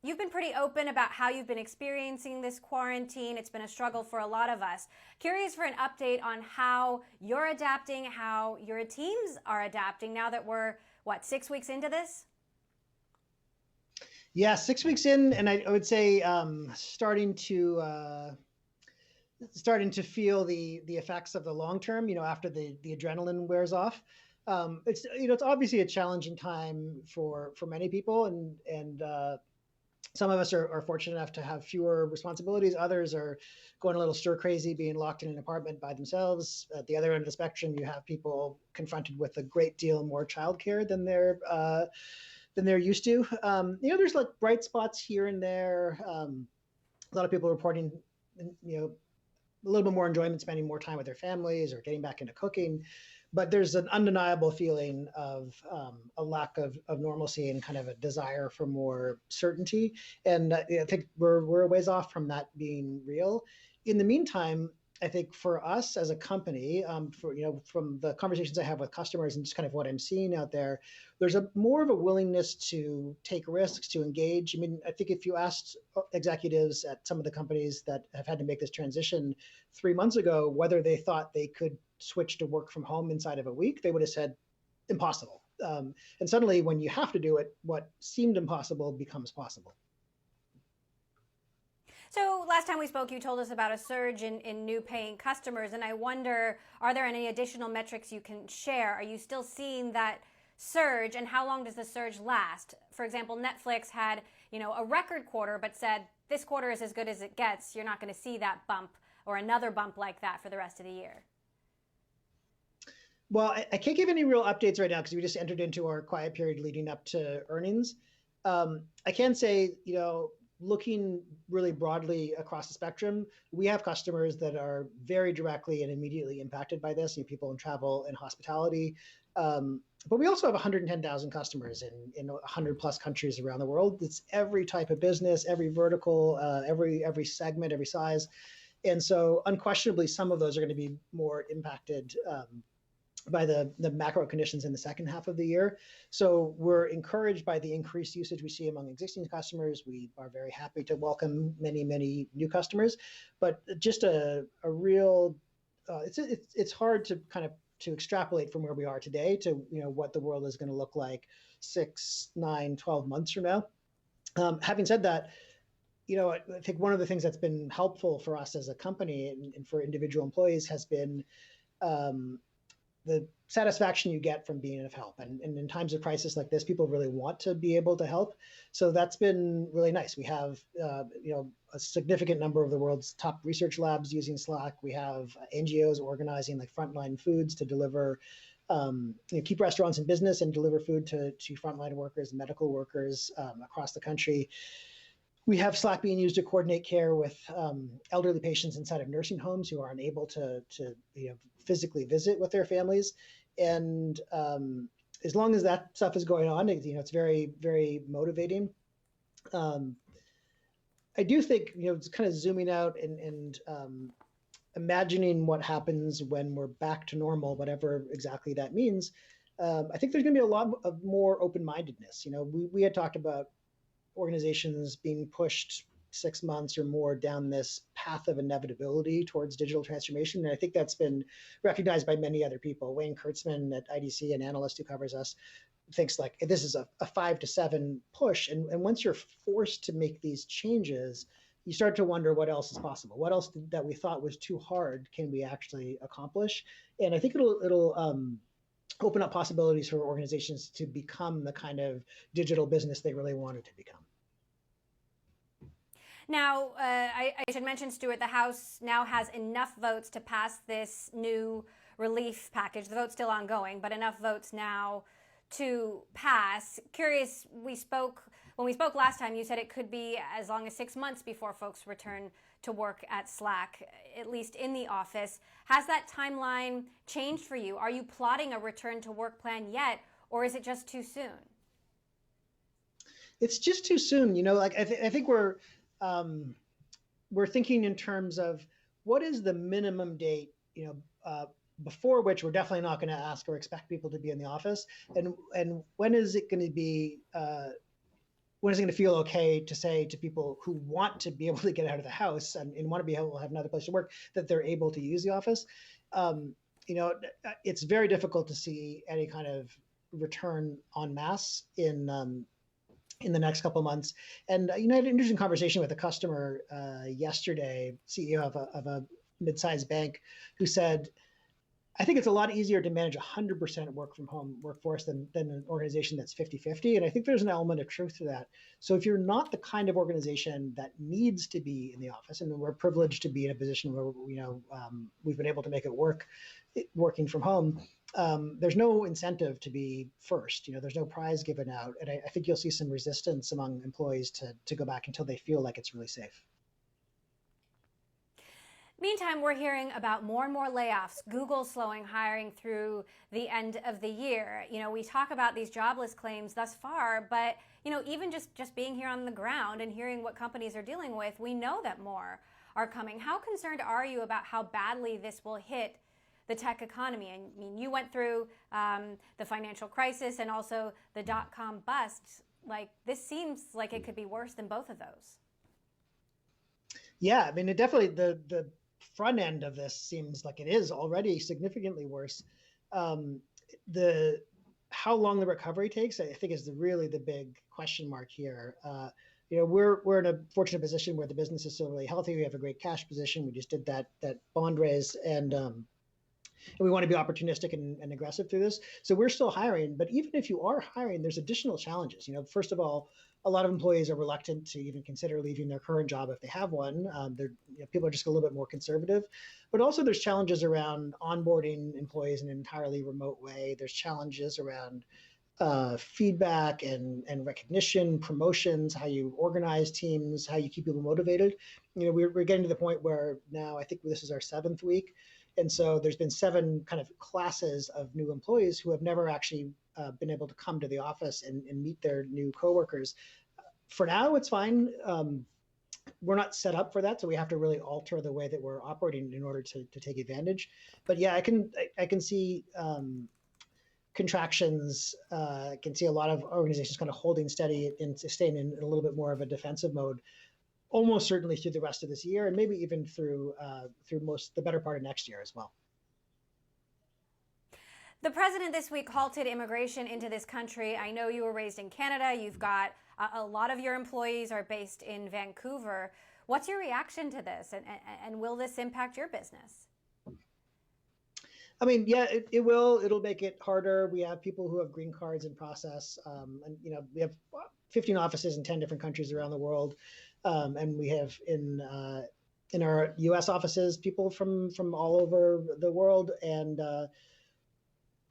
You've been pretty open about how you've been experiencing this quarantine. It's been a struggle for a lot of us. Curious for an update on how you're adapting, how your teams are adapting now that we're, 6 weeks into this? Yeah, 6 weeks in, and I would say starting to feel the effects of the long term. After the adrenaline wears off. It's obviously a challenging time for many people, and some of us are fortunate enough to have fewer responsibilities. Others are going a little stir crazy, being locked in an apartment by themselves. At the other end of the spectrum, you have people confronted with a great deal more childcare than they're used to. There's like bright spots here and there. A lot of people reporting, a little bit more enjoyment, spending more time with their families or getting back into cooking. But there's an undeniable feeling of a lack of normalcy and kind of a desire for more certainty. And I think we're a ways off from that being real. In the meantime, I think for us as a company, from the conversations I have with customers and just kind of what I'm seeing out there, there's more of a willingness to take risks, to engage. I mean, I think if you asked executives at some of the companies that have had to make this transition 3 months ago, whether they thought they could switch to work from home inside of a week, they would have said impossible. And suddenly when you have to do it, what seemed impossible becomes possible. So last time we spoke, you told us about a surge in new paying customers, and I wonder, are there any additional metrics you can share? Are you still seeing that surge, and how long does the surge last? For example, Netflix had, a record quarter, but said this quarter is as good as it gets. You're not going to see that bump or another bump like that for the rest of the year. Well, I can't give any real updates right now because we just entered into our quiet period leading up to earnings. I can say, looking really broadly across the spectrum, we have customers that are very directly and immediately impacted by this, people in travel and hospitality. But we also have 110,000 customers in 100 plus countries around the world. It's every type of business, every vertical, every segment, every size. And so unquestionably, some of those are going to be more impacted by the macro conditions in the second half of the year. So we're encouraged by the increased usage we see among existing customers. We are very happy to welcome many, many new customers, but just a real, it's hard to kind of to extrapolate from where we are today to, what the world is going to look like 6, 9, 12 months from now. Having said that, I think one of the things that's been helpful for us as a company and for individual employees has been the satisfaction you get from being of help. And in times of crisis like this, people really want to be able to help. So that's been really nice. We have, a significant number of the world's top research labs using Slack. We have NGOs organizing like Frontline Foods to deliver, keep restaurants in business and deliver food to frontline workers, medical workers across the country. We have Slack being used to coordinate care with elderly patients inside of nursing homes who are unable to physically visit with their families. And as long as that stuff is going on, it's very, very motivating. I do think, it's kind of zooming out and imagining what happens when we're back to normal, whatever exactly that means. I think there's going to be a lot of more open-mindedness. We had talked about organizations being pushed 6 months or more down this path of inevitability towards digital transformation. And I think that's been recognized by many other people. Wayne Kurtzman at IDC, an analyst who covers us, thinks like this is a 5 to 7 push. And once you're forced to make these changes, you start to wonder what else is possible. What else that we thought was too hard can we actually accomplish? And I think it'll open up possibilities for organizations to become the kind of digital business they really wanted to become. Now, I should mention, Stewart, the House now has enough votes to pass this new relief package. The vote's still ongoing, but enough votes now to pass. Curious, when we spoke last time, you said it could be as long as 6 months before folks return to work at Slack, at least in the office. Has that timeline changed for you? Are you plotting a return to work plan yet, or is it just too soon? It's just too soon. I think we're thinking in terms of what is the minimum date, before which we're definitely not going to ask or expect people to be in the office, and when is it going to be when is it going to feel okay to say to people who want to be able to get out of the house and want to be able to have another place to work that they're able to use the office? It's very difficult to see any kind of return en masse in the next couple of months. And I had an interesting conversation with a customer yesterday, CEO of a mid-sized bank, who said, I think it's a lot easier to manage 100% work from home workforce than an organization that's 50-50. And I think there's an element of truth to that. So if you're not the kind of organization that needs to be in the office, and we're privileged to be in a position where we've been able to make it work, working from home, there's no incentive to be first. There's no prize given out. And I think you'll see some resistance among employees to go back until they feel like it's really safe. Meantime, we're hearing about more and more layoffs, Google slowing hiring through the end of the year. We talk about these jobless claims thus far, but even just being here on the ground and hearing what companies are dealing with, we know that more are coming. How concerned are you about how badly this will hit the tech economy? I mean, you went through the financial crisis and also the dot-com bust. This seems like it could be worse than both of those. Yeah, I mean, it definitely, the front end of this seems like it is already significantly worse. How long the recovery takes, I think, is really the big question mark here. We're in a fortunate position where the business is still really healthy. We have a great cash position. We just did that bond raise, and we want to be opportunistic and aggressive through this. So we're still hiring, but even if you are hiring, there's additional challenges. First of all, a lot of employees are reluctant to even consider leaving their current job if they have one. People are just a little bit more conservative. But also there's challenges around onboarding employees in an entirely remote way. There's challenges around feedback and recognition, promotions, how you organize teams, how you keep people motivated. We're getting to the point where now I think this is our 7th week. And so there's been 7 kind of classes of new employees who have never actually been able to come to the office and meet their new coworkers. For now, it's fine. We're not set up for that, so we have to really alter the way that we're operating in order to take advantage. But yeah, I can see contractions. I can see a lot of organizations kind of holding steady and staying in a little bit more of a defensive mode, almost certainly through the rest of this year, and maybe even through the better part of next year as well. The president this week halted immigration into this country. I know you were raised in Canada. You've got a lot of your employees are based in Vancouver. What's your reaction to this, and will this impact your business? I mean, yeah, it will. It'll make it harder. We have people who have green cards in process, and we have 15 offices in 10 different countries around the world, and we have in our U.S. offices people from all over the world, and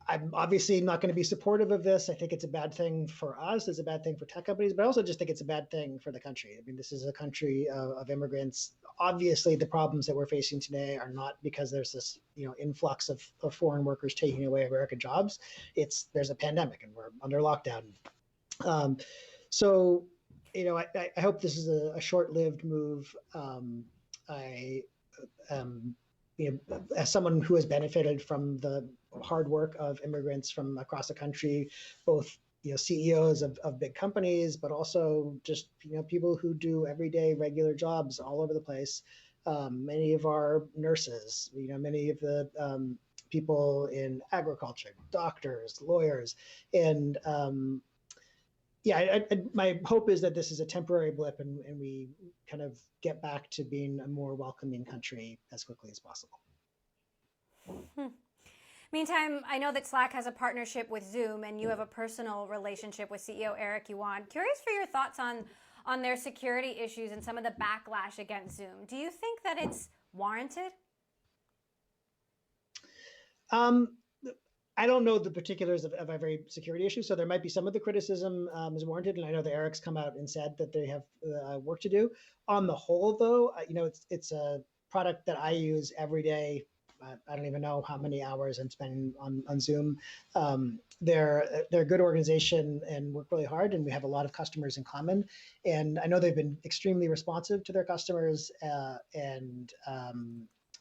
I'm obviously not going to be supportive of this. I think it's a bad thing for us. It's a bad thing for tech companies, but I also just think it's a bad thing for the country. I mean, this is a country of immigrants. Obviously, the problems that we're facing today are not because there's this influx of foreign workers taking away American jobs. There's a pandemic and we're under lockdown. So, I hope this is a short-lived move. As someone who has benefited from the hard work of immigrants from across the country, both CEOs of big companies, but also just people who do everyday regular jobs all over the place. Many of our nurses, many of the people in agriculture, doctors, lawyers, and my hope is that this is a temporary blip and we kind of get back to being a more welcoming country as quickly as possible. Meantime, I know that Slack has a partnership with Zoom, and you have a personal relationship with CEO Eric Yuan. Curious for your thoughts on their security issues and some of the backlash against Zoom. Do you think that it's warranted? I don't know the particulars of every security issue, so there might be some of the criticism is warranted, and I know that Eric's come out and said that they have work to do. On the whole, though, it's a product that I use every day. I don't even know how many hours I'm spending on Zoom. They're a good organization and work really hard, and we have a lot of customers in common. And I know they've been extremely responsive to their customers, and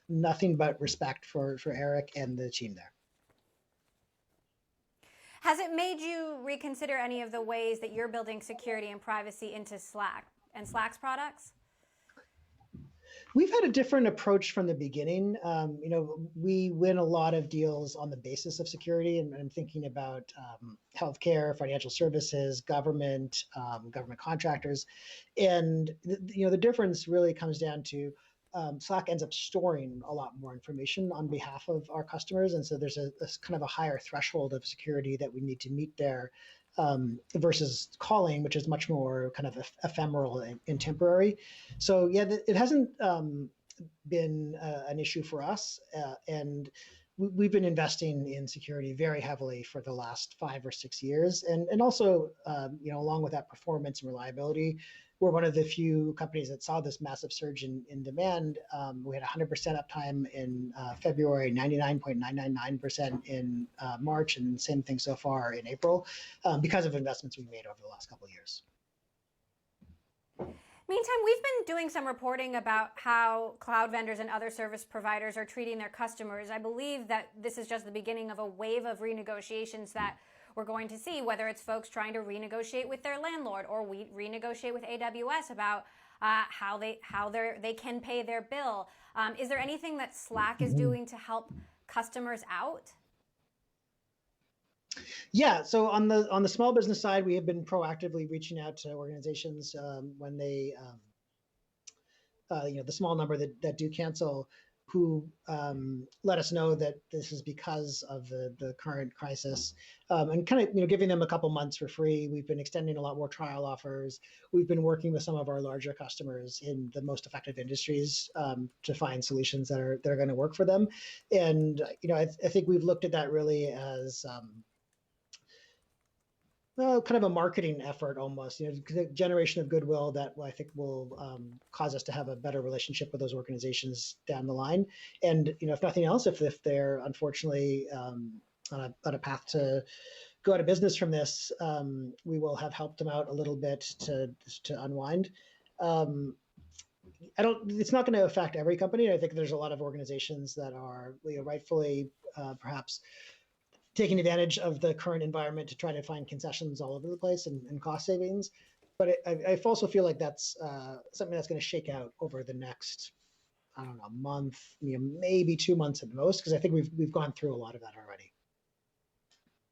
nothing but respect for Eric and the team there. Has it made you reconsider any of the ways that you're building security and privacy into Slack and Slack's products? We've had a different approach from the beginning. We win a lot of deals on the basis of security, and I'm thinking about healthcare, financial services, government contractors, and the difference really comes down to Slack ends up storing a lot more information on behalf of our customers, and so there's a kind of a higher threshold of security that we need to meet there. Versus calling, which is much more kind of ephemeral and temporary. So yeah, it hasn't been an issue for us, and we've been investing in security very heavily for the last 5 or 6 years, and also along with that performance and reliability. We're one of the few companies that saw this massive surge in demand. We had 100% uptime in February, 99.999% in March, and same thing so far in April, because of investments we made over the last couple of years. Meantime, we've been doing some reporting about how cloud vendors and other service providers are treating their customers. I believe that this is just the beginning of a wave of renegotiations that we're going to see, whether it's folks trying to renegotiate with their landlord or we renegotiate with AWS about how they can pay their bill. Is there anything that Slack is doing to help customers out? Yeah, so on the small business side, we have been proactively reaching out to organizations when they, the small number that do cancel, who let us know that this is because of the current crisis, and kind of giving them a couple months for free. We've been extending a lot more trial offers. We've been working with some of our larger customers in the most affected industries to find solutions that are going to work for them. And I think we've looked at that really as kind of a marketing effort almost, generation of goodwill that I think will cause us to have a better relationship with those organizations down the line. And if nothing else, if they're unfortunately on a path to go out of business from this, we will have helped them out a little bit to unwind. It's not going to affect every company. I think there's a lot of organizations that are rightfully perhaps taking advantage of the current environment to try to find concessions all over the place and cost savings. But I also feel like that's something that's going to shake out over the next, I don't know, month, maybe 2 months at most, because I think we've gone through a lot of that already.